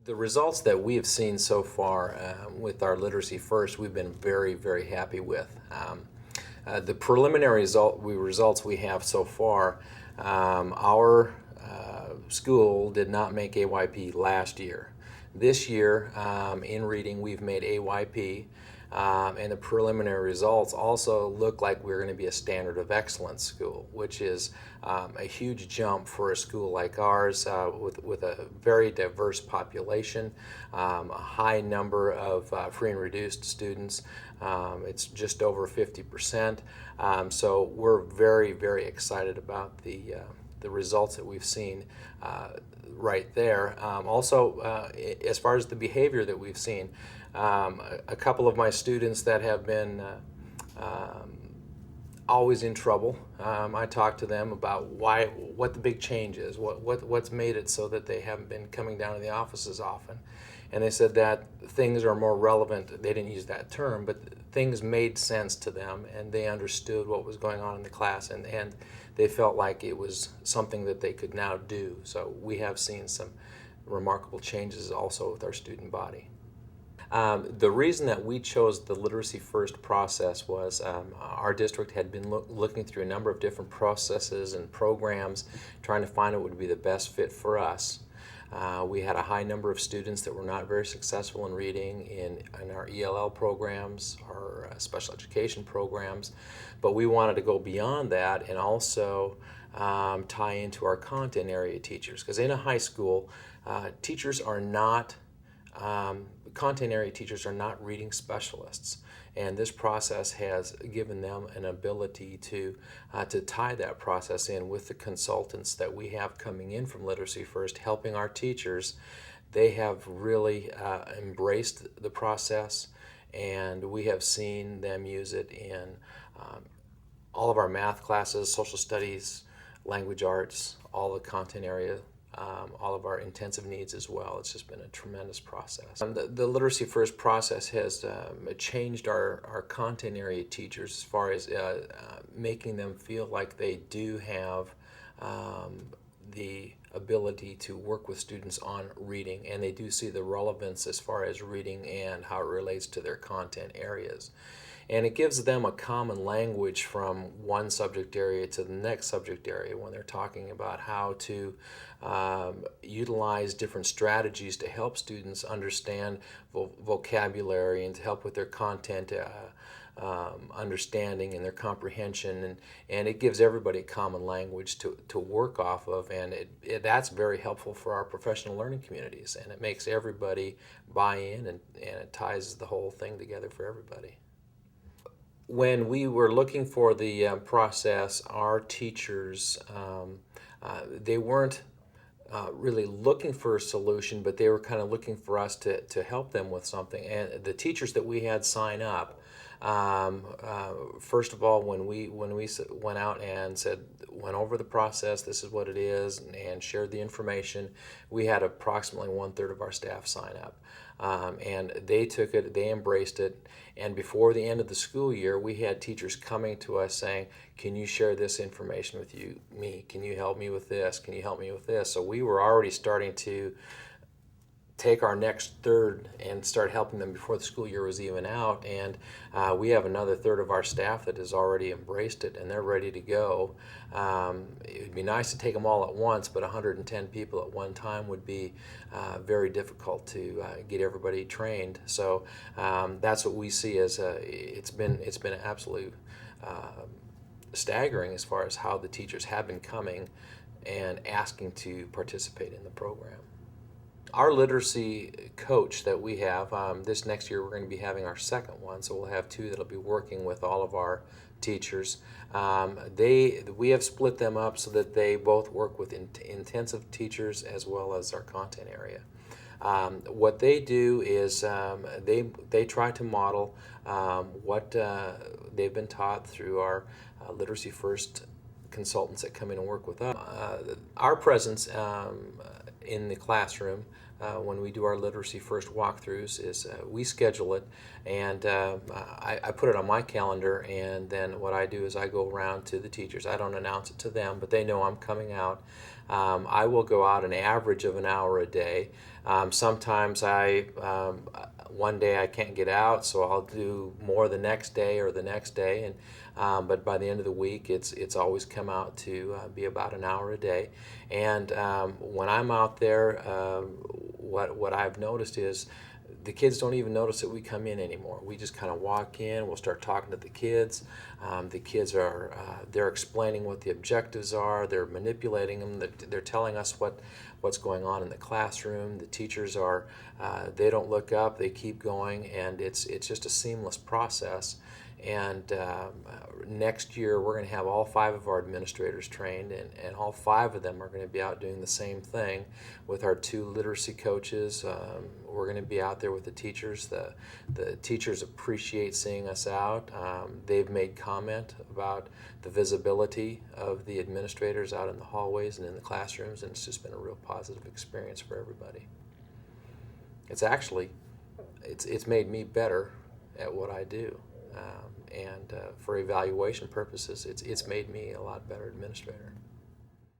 The results that we have seen so far with our Literacy First, we've been very, very happy with. The preliminary results we have so far, our school did not make AYP last year. This year, in reading, we've made AYP, and the preliminary results also look like we're going to be a standard of excellence school, which is a huge jump for a school like ours with a very diverse population, a high number of free and reduced students. It's just over 50%. So we're very, very excited about the results that we've seen right there. Also, as far as the behavior that we've seen, a couple of my students that have been always in trouble. I talked to them about what the big change is, what's made it so that they haven't been coming down to the office as often. And they said that things are more relevant. They didn't use that term, but things made sense to them, and they understood what was going on in the class, and they felt like it was something that they could now do. So we have seen some remarkable changes also with our student body. The reason that we chose the Literacy First process was our district had been looking through a number of different processes and programs, trying to find what would be the best fit for us. We had a high number of students that were not very successful in reading in our ELL programs, our special education programs, but we wanted to go beyond that and also tie into our content area teachers, because in a high school, content area teachers are not reading specialists, and this process has given them an ability to tie that process in with the consultants that we have coming in from Literacy First, helping our teachers. They have really embraced the process, and we have seen them use it in all of our math classes, social studies, language arts, all the content area, all of our intensive needs as well. It's just been a tremendous process. The Literacy First process has changed our content area teachers as far as making them feel like they do have the ability to work with students on reading, and they do see the relevance as far as reading and how it relates to their content areas. And it gives them a common language from one subject area to the next subject area when they're talking about how to utilize different strategies to help students understand vocabulary and to help with their content understanding and their comprehension, and it gives everybody a common language to work off of, and that's very helpful for our professional learning communities, and it makes everybody buy in, and it ties the whole thing together for everybody. When we were looking for the process, our teachers, they weren't really looking for a solution, but they were kind of looking for us to help them with something. And the teachers that we had sign up, first of all, when we went out and went over the process, this is what it is, and shared the information, we had approximately 1/3 of our staff sign up. And they took it, they embraced it, and before the end of the school year, we had teachers coming to us saying, can you share this information with me? Can you help me with this? Can you help me with this? So we were already starting to take our next third and start helping them before the school year was even out, and we have another third of our staff that has already embraced it and they're ready to go. It would be nice to take them all at once, but 110 people at one time would be very difficult to get everybody trained. So that's what we see as it's been absolutely staggering as far as how the teachers have been coming and asking to participate in the program. Our literacy coach that we have, this next year we're going to be having our second one, so we'll have two that'll be working with all of our teachers. We have split them up so that they both work with intensive teachers as well as our content area. What they do is they try to model what they've been taught through our Literacy First consultants that come in and work with us. Our presence in the classroom when we do our Literacy First walkthroughs is we schedule it, and I put it on my calendar, and then what I do is I go around to the teachers. I don't announce it to them, but they know I'm coming out. I will go out an average of an hour a day. Sometimes one day I can't get out, so I'll do more the next day or the next day, but by the end of the week, it's always come out to be about an hour a day. And when I'm out there, what I've noticed is the kids don't even notice that we come in anymore. We just kind of walk in, we'll start talking to the kids. The kids are, they're explaining what the objectives are, they're manipulating them, they're telling us what's going on in the classroom. The teachers are, they don't look up, they keep going, and it's just a seamless process. And next year we're going to have all 5 of our administrators trained, and all 5 of them are going to be out doing the same thing with our 2 literacy coaches. We're going to be out there with the teachers. The teachers appreciate seeing us out. They've made comment about the visibility of the administrators out in the hallways and in the classrooms, and it's just been a real positive experience for everybody. It's actually, it's made me better at what I do. And for evaluation purposes, it's made me a lot better administrator.